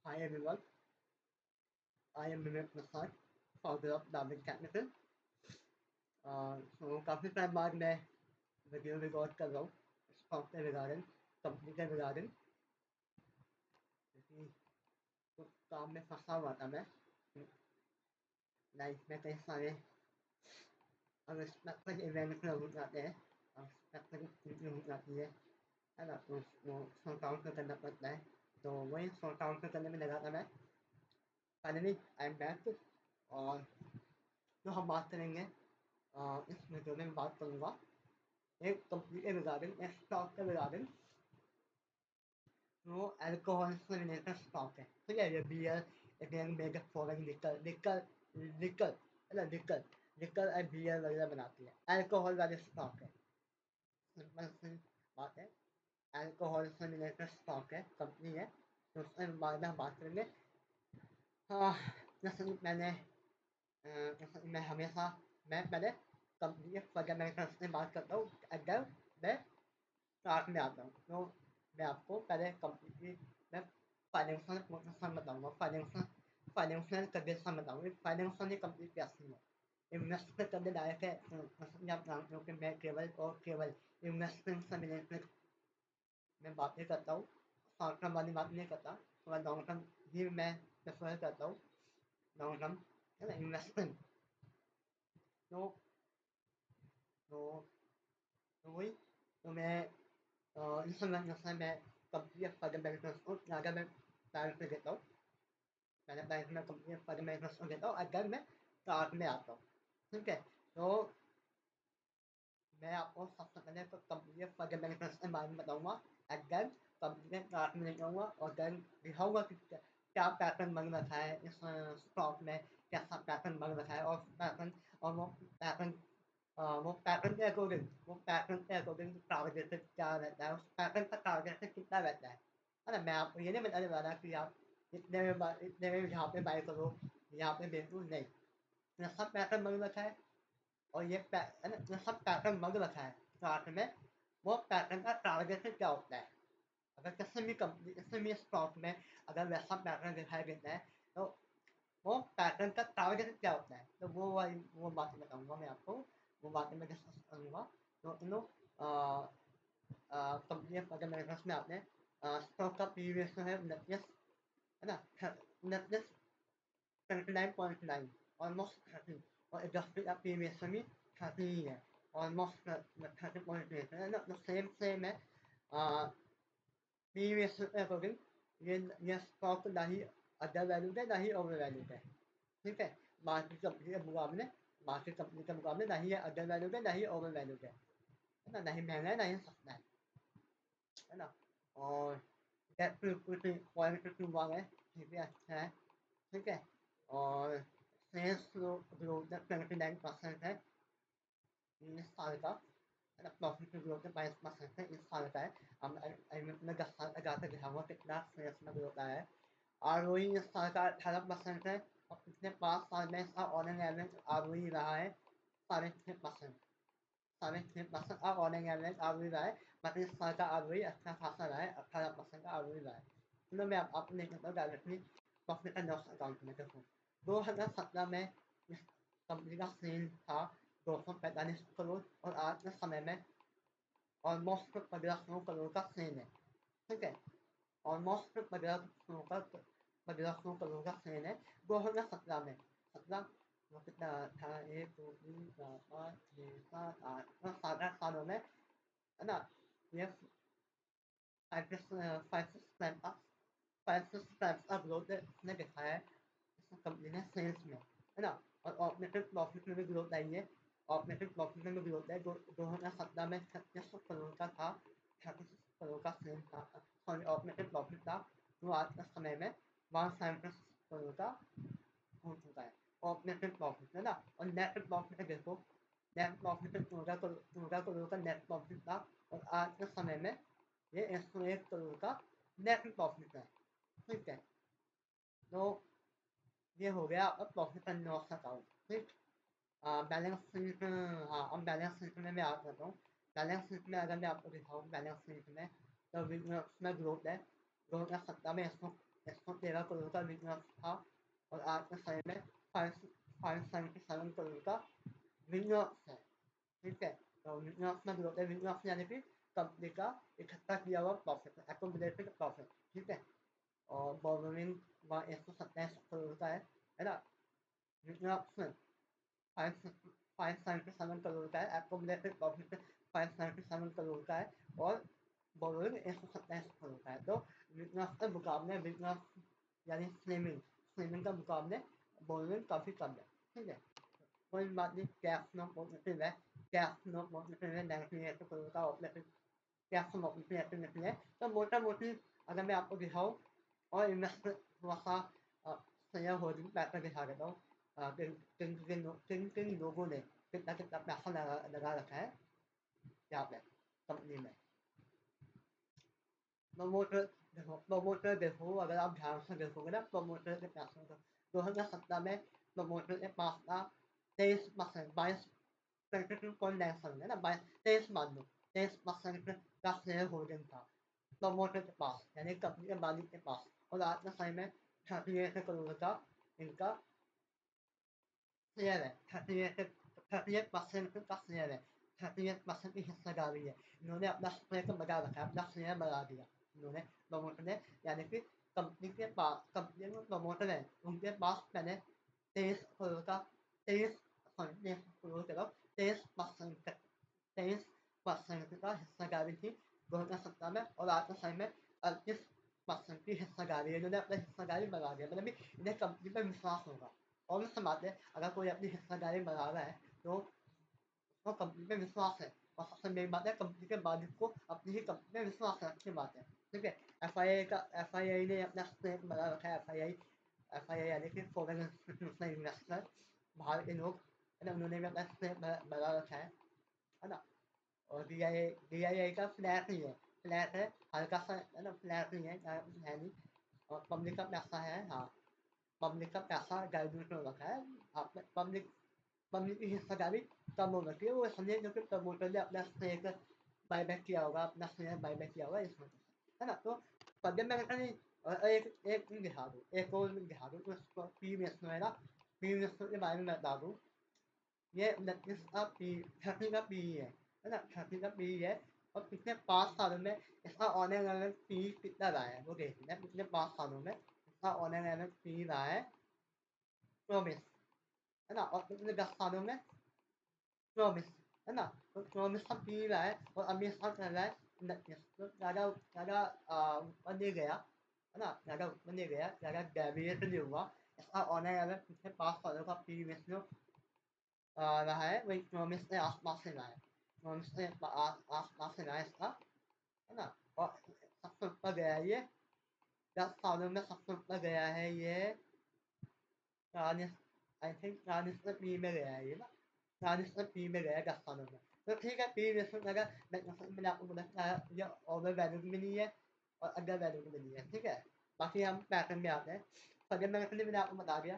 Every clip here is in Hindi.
Hi everyone, I am Vivek Prasad, founder of David Capital. तो काफ़ी टाइम बाद मैं वीडियो रिकॉर्ड कर रहा हूँ स्टॉक के रिगार्डिंग, कंपनी के रिगार्डिंग, क्योंकि कुछ काम में फंसा हुआ था मैं। लाइफ में कई सारे अनएक्सपेक्टेड इवेंट्स हो जाते हैं, अनएक्सपेक्टेड चीज़ें हो जाती है ना, तो वो सॉर्ट आउट करना पड़ता है। तो वही सॉर्ट आउट करने में लगा था मैं। फाइनली आई एम बैक और जो हम बात करेंगे इस वीडियो में मैं बात करूँगा एक कंपनी के रिगार्डिंग, एक स्टॉक के रिगार्डिंग। वो अल्कोहल से रिलेटेड स्टॉक है, ठीक है। ये beer again made following liquor liquor liquor है लिकर लिकर एंड बियर वगैरह बनाती है, अल्कोहल वाले स्टॉक है। सिंपल सी बात है, अल्कोहल से रिलेटेड स्टॉक है, कंपनी है, तो उसके बारे में हम बात करेंगे। हाँ, जैसे कि जैसे कि मैं पहले कंपनी के फंडामेंटल्स से बात करता हूँ। अगर मैं स्टार्ट में आता हूँ तो मैं आपको पहले कंपनी की मैं फाइनेंशियल पोजीशन बताऊँगा, फाइनेंशियल फाइनेंशियल कंडीशन बताऊँगा, फाइनेंशियल कंपनी कैसी है, इन्वेस्ट करने लायक है। जैसे कि आप जानते हो कि मैं केवल और केवल इन्वेस्टमेंट से रिलेटेड मैं बातें करता हूँ, शॉर्ट टर्म वाली बात नहीं करता, थोड़ा लॉन्ग टर्म ही मैं प्रेफर करता हूँ, लॉन्ग टर्म है ना, इन्वेस्टमेंट। तो तो तो वही तो मैं इस समय जैसे मैं कंपनी फंडामेंटल्स को ज़्यादा मैं प्रायोरिटी देता हूँ, मैंने बैंक में कंपनी फंडामेंटल्स को देता हूँ अगर मैं स्टार्ट में आता हूँ, ठीक है। तो मैं आपको सबसे पहले तो कंपनी फंडामेंटल्स के बारे में बताऊँगा। अगर कंपनी के स्टार्ट में नहीं जाऊँगा और देन दिखाऊँगा कि क्या पैटर्न बन रखा है इस स्टॉक में, कैसा पैटर्न बन रखा है, और पैटर्न वो पैटर्न के अकॉर्डिंग टारगेटेड क्या रहता है, उस पैटर्न का टारगेटेड कितना रहता है ना। मैं आपको ये नहीं बताने वाला कि आप इतने में यहाँ पे बाय करो, यहाँ पे बेचो, नहीं। ये सब पैटर्न बन रखा है और है ना, ये सब पैटर्न बन रखा है चार्ट में। वो पैटर्न का टारगेटेड क्या होता है, अगर किसी भी स्टॉक में अगर वैसा पैटर्न दिखाई देता है तो वो पैटर्न का टारगेट क्या होता है, तो वो बातें बताऊंगा मैं आपको, वो बातें मैं डिस्कस करूंगा। तो इन लोग कंपनी फंडामेंटल्स में आते हैं। स्टॉक का पी रेशियो है 29, है ना, 29, 29.9, ऑलमोस्ट 30, और इंडस्ट्री का पी रेशियो भी 30 ही है, ऑलमोस्ट 30.8 है ना, तो सेम है। पी रेशियो के अकॉर्डिंग ये स्टॉक ना ही अंडर वैल्यूड है ना ही ओवर वैल्यूड है, ठीक है। बाकी कंपनी के मुकाबले बाकी कंपनी के मुकाबले ना ही ये अंडर वैल्यूड है ना ही ओवर वैल्यूड है ना, नहीं महंगा है ना ही सस्ता है ना। और डेट टू इक्विटी क्वालिटी वाला है, ठीक है, अच्छा है, ठीक है। और सेल्स ग्रोथ 29% है इस साल का, है ना। प्रॉफिट ग्रोथ 22% है इस साल का है। हम मैं 10 साल का जाकर दिखाऊंगा कितना सेल्स में ग्रोथ आया है। आरओई इस साल का 18% है, और पिछले 5 साल में इसका ऑन एन एवरेज आरओई रहा है 6.5%, 6.5% का ऑन एन एवरेज आरओई रहा है। मतलब इस साल का आरओई अच्छा खासा रहा है, 18% का आरओई रहा है। चलो मैं आपको नहीं कहता हूँ directly profit and loss account में देखो। 2017 में इस कंपनी का सेल था 245 करोड़, और आज के समय में ऑलमोस्ट 1500 करोड़ का सेल है, ठीक है। ऑलमोस्ट 1500 करोड़ का सेल है 2017 में। 17 वो कितना था, 1 2 3 4 5 6 7 8 सालों में, है ना। ये 5 का ग्रोथ ने दिखाया है इस कंपनी ने सेल्स में, है ना। और ऑपरेटिंग प्रॉफिट में भी ग्रोथ आई है, ऑपरेटिंग प्रॉफिट में भी ग्रोथ है। 2017 में 36 करोड़ का था, 36 करोड़ का सेल था, सॉरी ऑपरेटिंग प्रॉफिट था, जो आज के समय में 176 करोड़ का हो चुका है ऑपरेटिंग प्रॉफिट, है ना। और नेट प्रॉफिट देखो, नेट प्रॉफिट 14 करोड़ का नेट प्रॉफिट था, और आज के समय में ये 101 करोड़ का नेट प्रॉफिट है, ठीक है। तो ये हो गया आपका प्रॉफिट एंड लॉस अकाउंट, ठीक। बैलेंस शीट, हाँ, अब बैलेंस शीट में मैं आ जाता हूँ। बैलेंस शीट में अगर मैं आपको दिखाऊँ बैलेंस शीट में, तो उसमें ग्रोथ है। 2017 में 100 13 करोड़ का बिजनेस था और आज के समय में 577 करोड़ का बिजनेस है, ठीक है। तो बिजनेस में ग्रोथ है, बिजनेस यानी कि कंपनी का इकट्ठा किया हुआ प्रॉफिट, एक्यूमुलेटेड प्रॉफिट, ठीक है। और बोरोइंग 127 करोड़ का है ना। बिजनेस 577 करोड़ का है, एक्यूमुलेटेड प्रॉफिट 577 करोड़ का है और बोरोइंग 127 करोड़ का है। तो बिजनेस के मुकाबले बिजनेस यानी स्लिमिंग का मुकाबले बोरोइंग काफ़ी कम है, ठीक है। कोई बात नहीं, कैश फ्लो पॉजिटिव है, कैश फ्लो पॉजिटिव है, 98 करोड़ का ऑपरेटिंग कैश फ्लो पॉजिटिव है। तो मोटा मोटी अगर मैं आपको दिखाऊँ और इन्वेस्टमेंट थोड़ा सा शेयर होल्डिंग पैटर्न दिखा देता हूँ, किन लोगों ने कितना कितना पैसा लगा रखा है यहाँ पे कंपनी में। प्रमोटर देखो, अगर आप ध्यान से देखोगे ना प्रमोटर के पैसों को, 2017 में प्रमोटर के पास था 23%, 22.9 है ना, 23 मान लो, 23% का शेयर होल्डिंग था प्रमोटर के पास, यानी कंपनी के मालिक के पास। और आज के समय में 38 करोड़ का इनका शेयर है, 38% का शेयर है, 38% की हिस्सेदारी है। इन्होंने अपना शेयर को बढ़ा रखा है, अपना शेयर बढ़ा दिया इन्होंने, प्रमोटर ने, यानी कि कंपनी के पास, कंपनी में प्रमोटर है उनके पास पहले 23 करोड़ का 23% 23% का हिस्सेदारी थी 2017 में, और आज के समय में 38% की हिस्सेदारी है। इन्होंने अपना हिस्सेदारी बढ़ा दिया, मतलब इन्हें कंपनी पर विश्वास होगा। और उससे बात है, अगर कोई अपनी हिस्सेदारी बढ़ा रहा है तो उसको कंपनी पे विश्वास है, और सबसे मेन बात है कंपनी के मालिक को अपनी ही कंपनी पे विश्वास है, अच्छी बात है, ठीक है। एफआईआई ने अपना स्टेक बढ़ा रखा है, एफआईआई यानी कि फॉरेन इंस्टीट्यूशनल इन्वेस्टर, बाहर के लोग है ना, उन्होंने भी अपना स्टेक बढ़ा रखा है ना। और डीआईआई का फ्लैट ही है, फ्लैट है, हल्का सा है ना, फ्लैट ही है, है नहीं। और पब्लिक का पैसा है, हाँ, पब्लिक का पैसा डाइल्यूट हो रखा है, पब्लिक पब्लिक की हिस्सेदारी कम हो रखी है, वो इसलिए क्योंकि प्रमोटर ने अपना शेयर बायबैक किया होगा, अपना शेयर बायबैक किया होगा इसमें, है ना। तो पद्म में कहता नहीं, और एक दिखा दूँ, एक और दिखा दूँ, तो पी में है ना, पी के बारे में बता दूँ। ये 29 का पी, 30 का पी है ना, 30 का पी है। और पिछले 5 सालों में इसका ऑनर लेवल पी कितना रहा है वो देखते हैं। पिछले 5 सालों में इसका ऑनर लेवल पी रहा है 24, है ना। और पिछले 10 सालों में 24, है ना। तो 24 का पी रहा है, और अभी इसका चल रहा है 29, तो ज़्यादा ज़्यादा ऊपर नहीं गया, है ना, ज़्यादा ऊपर नहीं गया, ज़्यादा डेविएट नहीं हुआ। इसका ऑनर लेवल पिछले 5 सालों का पी रेशियो रहा है वही 24 के आसपास से रहा है, 24 के आसपास से रहा है इसका, है ना। और सबसे ऊपर गया है ये 10 सालों में, सबसे ऊपर गया है ये 40, आई थिंक 40 पी में गया है ये ना, 40 पी में गया है 10 सालों में। तो ठीक है, पी रेशियो अगर मैंने आपको बोला ये ओवर वैल्यू भी नहीं है और अंडर वैल्यू भी नहीं है, ठीक है। बाकी हम पैटर्न में आते हैं। फजल मैंने आपको बता दिया,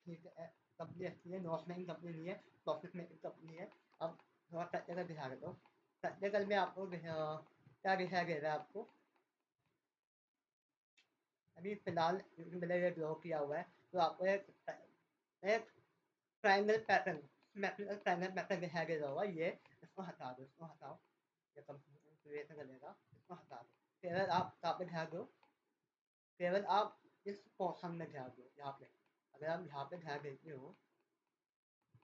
ठीक है, कंपनी अच्छी है, लॉस मेकिंग कंपनी नहीं है, प्रॉफिट मेकिंग कंपनी है। अब थोड़ा टेक्निकल दिखा देता हूँ। टेक्निकल में आपको क्या दिखाया गया है आपको, अभी फिलहाल मैंने ये ड्रॉ किया हुआ है, तो आपको एक ट्रायंगल पैटर्न, ट्रायंगल पैटर्न दिखाया गया होगा ये, इसको हटा दो, इसको हटाओ, ये कंप्यूटर करेगा, इसको हटा दो। केवल आप कहाँ पे ध्यान दो, केवल आप इस पोर्शन में ध्यान दो, यहाँ पे अगर आप यहाँ पे ध्यान देते हो,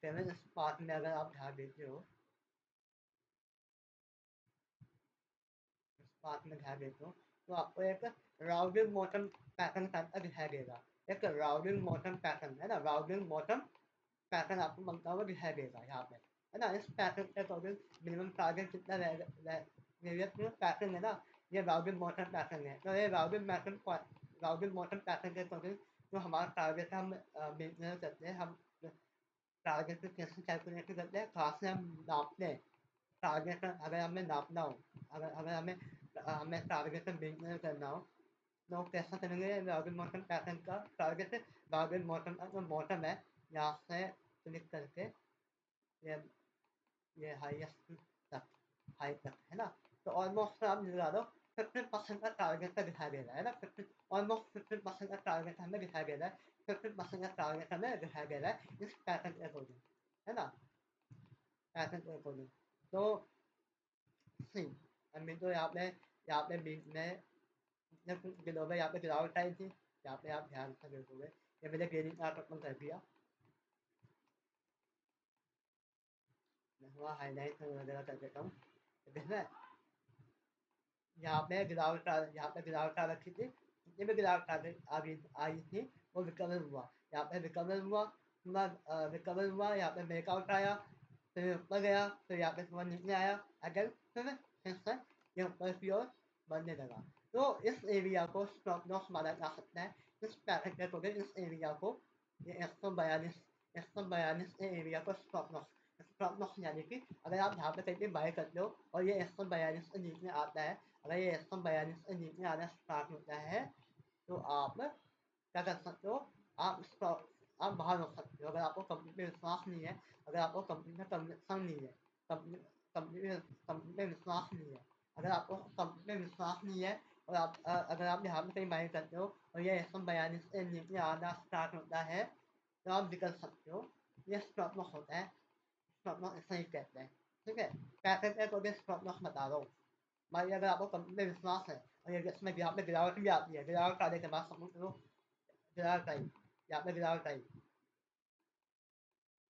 केवल इस पार्ट में अगर आप ध्यान देते हो, इस पार्ट में ध्यान देते हो, तो आपको एक राउंडिंग मोशन पैटर्न टाइप का दिखाई देगा। एक राउंडिंग मोशन पैटर्न है ना, राउंडिंग मोशन पैटर्न आपको बनता हुआ दिखाई देगा यहाँ पे, है ना। इस पैटर्न के अकॉर्डिंग मिनिमम टारगेट कितना रहेगा, पैटर्न है ना, ये राउंडिंग मोशन पैटर्न है। तो ये राउंडिंग मोशन पैटर्न के अकॉर्डिंग जो हमारा टारगेट है, हम मेजर करते हैं, हम टारगेट को कैसे कैलकुलेट करते हैं, कहाँ से हम नापते हैं टारगेट। अगर हमें नापना हो, अगर अगर हमें हमें टारगेट मेजर करना हो, तो कैसा करेंगे, राउंडिंग मोशन पैटर्न का टारगेट, राउंडिंग मोशन का जो बॉटम है यहाँ से क्लिक करके ये ये हाईएस्ट तक, हाई तक, है ना। तो ऑलमोस्ट आप लगा दो 50% का टारगेट का दिखाई दे रहा है ना, 50 ऑलमोस्ट 50% का टारगेट हमें दिखाई दे रहा है, 50% का टारगेट हमें दिखाई दे रहा है इस पैटर्न के अकॉर्डिंग, है ना, पैटर्न के अकॉर्डिंग। तो सी अभी तो यहाँ पे बीच में कुछ दिनों में यहाँ पे गिरावट आई थी, यहाँ पे आप ध्यान से देखोगे ये मैंने गेनिंग आर्ट ओपन कर दिया, मैं थोड़ा हाईलाइट वगैरह कर देता हूँ, देखना यहाँ पे गिरावट आ रखी थी, जितनी भी गिरावट आई थी वो रिकवर हुआ, यहाँ पे रिकवर हुआ, रिकवर हुआ, यहाँ पे ब्रेकआउट आया, फिर ऊपर गया, फिर यहाँ पे थोड़ा नीचे आया, अगेन फिर से ये ऊपर की ओर बढ़ने लगा। तो इस एरिया को स्टॉप लॉस माना जा सकता है, इस पैकेट के अकॉर्डिंग इस एरिया को, ये 142 एरिया को स्टॉप लॉस यानी कि अगर आप यहाँ पे कहीं पे बाय करते हो और ये 142 के नीचे आता है, अगर ये 142 के नीचे आना स्टार्ट होता है तो आप क्या कर सकते हो, आप बाहर हो सकते हो। अगर आपको कंपनी पे विश्वास नहीं है, अगर आपको कंपनी में कन्विक्शन नहीं है, कंपनी कंपनी पे विश्वास नहीं है, अगर आपको कंपनी पे विश्वास नहीं है और अगर आप यहाँ पे कहीं बाय करते हो और ये 142 से नीचे आना स्टार्ट होता है तो आप निकल सकते हो, ये स्टॉप लॉस होता है, स्टॉप लॉस ऐसा ही कहते हैं, ठीक है। पैसे पे तो स्टॉप लॉस बता रहा हूँ भाई, अगर आपको कंपनी पे विश्वास है और ये इसमें यहाँ पे गिरावट भी आती है, गिरावट आने के बाद समझ लो गिरावट आई, यहाँ पे गिरावट आई,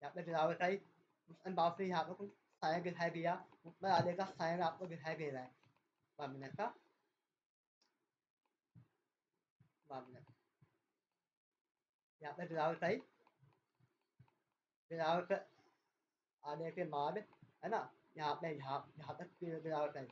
यहाँ पे गिरावट आई, उसके बाद फिर यहाँ पे कुछ साइन दिखाई दिया, ऊपर आने का साइन आपको दिखाई दे रहा है, 1 मिनट का, 1 मिनट, यहाँ पे गिरावट आई, गिरावट आने के बाद है ना, यहाँ तक गिरावट आई,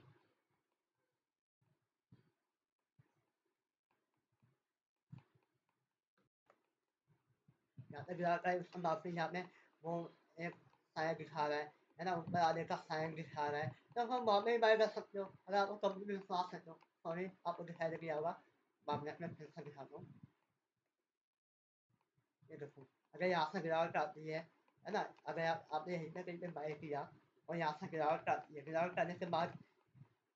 यहाँ पे गिरावट आई, उसके बाद फिर यहाँ पे वो एक साइन दिखा रहा है ना, ऊपर आने का साइन दिखा रहा है, तब हम वहाँ पे ही बाय कर सकते हो अगर आपको कंपनी में विश्वास है तो। सॉरी आपको दिखाई दे दिया होगा, 1 मिनट में फिर से दिखाता हूँ, ये देखो अगर यहाँ से गिरावट आती है ना, अगर आपने यहीं पे कहीं पे बाय किया और यहाँ से गिरावट आती है, गिरावट आने के बाद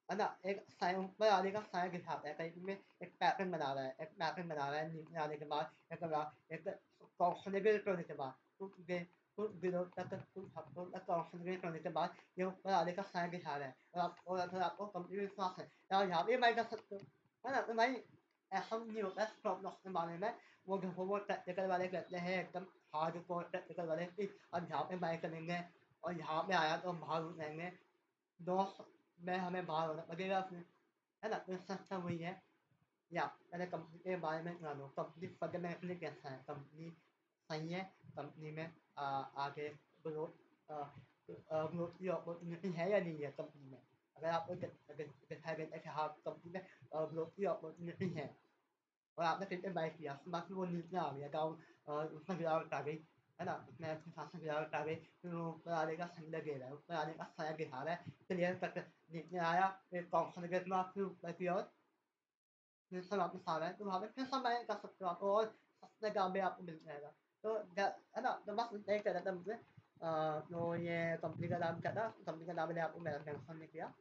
है ना एक साइन ऊपर आने का साइन दिखाता है, कहीं में एक पैटर्न बना रहा है, एक पैटर्न बना रहा है, नीचे आने के बाद एक कॉन्सोलिडेट होने के बाद कुछ दिनों तक कुछ हफ्तों तक कॉन्सोलिडेट होने के बाद ये ऊपर आने का साइन दिखा रहा है, और अगर आपको कंपनी विश्वास है तो यहाँ पे बाय कर सकते हो, है ना। तो भाई ऐसा नहीं होता है स्टॉप लॉस के बारे में, वो टेक्निकल वाले कहते हैं एकदम हार्ड कोर टेक्निकल वाले कि अब यहाँ पे बाय करेंगे और यहाँ पे आया तो हम बाहर हो जाएंगे, दोस्त में हमें बाहर होना लगेगा फिर, है ना। तो सस्ता वही है, या मैंने कंपनी के बारे में जानो, कंपनी फंडामेंटली कैसा है, कंपनी सही है, कंपनी में आगे ग्रोथ ग्रोथ की अपॉर्चुनिटी है या नहीं है कंपनी में, अगर आपको दिखाई देता है कि हाँ कंपनी में ग्रोथ की अपॉर्चुनिटी है और आपने कहीं पे बाय किया बाकी वो नीचे आ गया डाउन, उसमें गिरावट आ गई, है ना, उसमें अच्छी खासी गिरावट आ गई, फिर वो ऊपर आने का संडे गिर रहा है, ऊपर आने का साया दिखा रहा है, क्लियर कट नीचे आया, फिर कॉन्सोलिडेट में फिर ऊपर की ओर फिर से वापस आ रहा है, तो वहाँ पे फिर से बाय कर सकते हो आपको और सस्ते दाम में आपको मिल जाएगा। तो है ना, तो बस यही कह रहा था मुझे, तो ये कंपनी का नाम क्या था, कंपनी का नाम मैंने आपको मेरा मेंशन नहीं किया,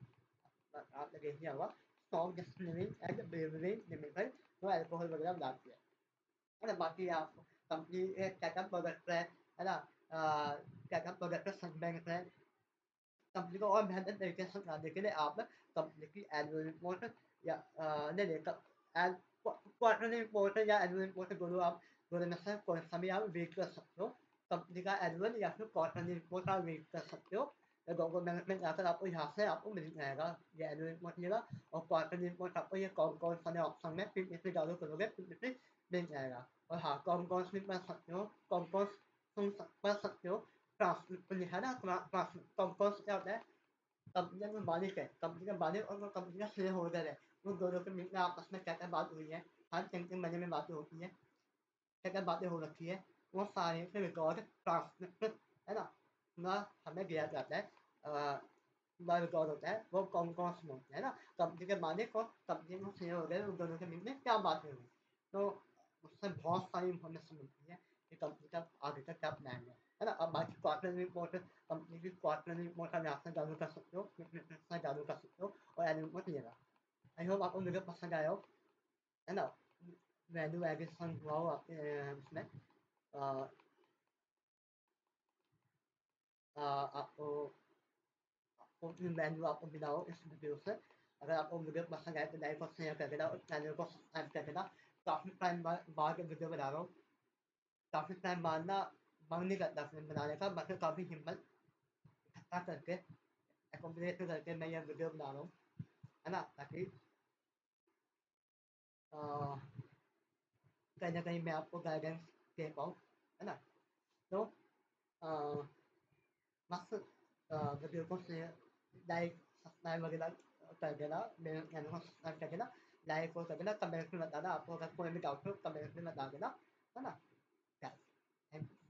आपने देख लिया होगा, strong distillery and bravery limited, तो अल्कोहल वगैरह बनाती है ना। बाकी आप कंपनी क्या क्या प्रोडक्ट है ना, क्या क्या प्रोडक्ट सेगमेंट है, कंपनी को और बेहतर तरीके से समझाने के लिए आप कंपनी की एनुअल रिपोर्ट या नहीं नहीं क्वार्टरली रिपोर्ट या एनुअल रिपोर्ट दोनों आप दोनों में से कोई सा भी आप रीड कर सकते हो, कंपनी का एनुअल या फिर क्वार्टरली रिपोर्ट आप रीड कर सकते हो, गवर्नमेंट में जाकर आपको यहाँ से आपको मिल जाएगा, ये एनुअल रिपोर्ट मिलेगा और क्वार्टरली रिपोर्ट आपको ये कौन कौन सा ऑप्शन में पीपीटी डाउनलोड करोगे पीपीटी मिल जाएगा, और हाँ कौन कौन सी पढ़ सकते हो, कौन कौन पढ़ सकते हो, ट्रांसक्रिप्ट लिखा ना, कंपोज क्या होता है, कंपनी में मालिक है, कंपनी का मालिक और वो कंपनी का शेयर होल्डर है, उन दोनों के बीच में आपस में क्या क्या बात हुई है, हर 3 3 महीने में बातें होती है, क्या क्या बातें हो रखी है, वो सारे से रिकॉर्ड ट्रांसक्रिप्ट है ना, ना हमें दिया जाता है, ना रिकॉर्ड होता है, वो कौन कौन से होते हैं ना, कंपनी के मालिक और कंपनी में शेयर होल्डर उन दोनों के बीच में क्या बातें हुई, तो उससे बहुत सारी इंफॉर्मेशन मिलती है कि कंपनी का आगे का क्या प्लान है ना। अब बाकी क्वार्टरली रिपोर्ट, कंपनी की क्वार्टरली रिपोर्ट आप यहाँ से डाउनलोड कर सकते हो, डाउनलोड कर सकते हो और एनुअल रिपोर्ट मिलेगा, आई होप आपको वीडियो पसंद आया हो, है ना? वैल्यू एडिशन हुआ हो आपके उसमें। आपको आपको वैल्यू आपको मिला हो इस वीडियो से। अगर आपको वीडियो पसंद आए तो लाइक और शेयर कर देना और चैनल को सब्सक्राइब कर देना। काफ़ी टाइम बाद वीडियो बना रहा हूँ, काफ़ी टाइम बाद ना मन नहीं करता फिल्म बनाने का, मतलब काफ़ी हिम्मत इकट्ठा करके एकोमोडेट करके मैं ये वीडियो बना रहा हूँ, है ना? ताकि कहीं ना कहीं मैं आपको गाइडेंस दे पाऊँ, है ना? तो अ, बस वीडियो को शेयर, लाइक, सब्सक्राइब वगैरह कर देना, मेरे चैनल को सब्सक्राइब कर देना, लाइक और कर देना, कमेंट में बताना आपको अगर कोई भी डाउट हो कमेंट में बता देना, है ना? Thank you.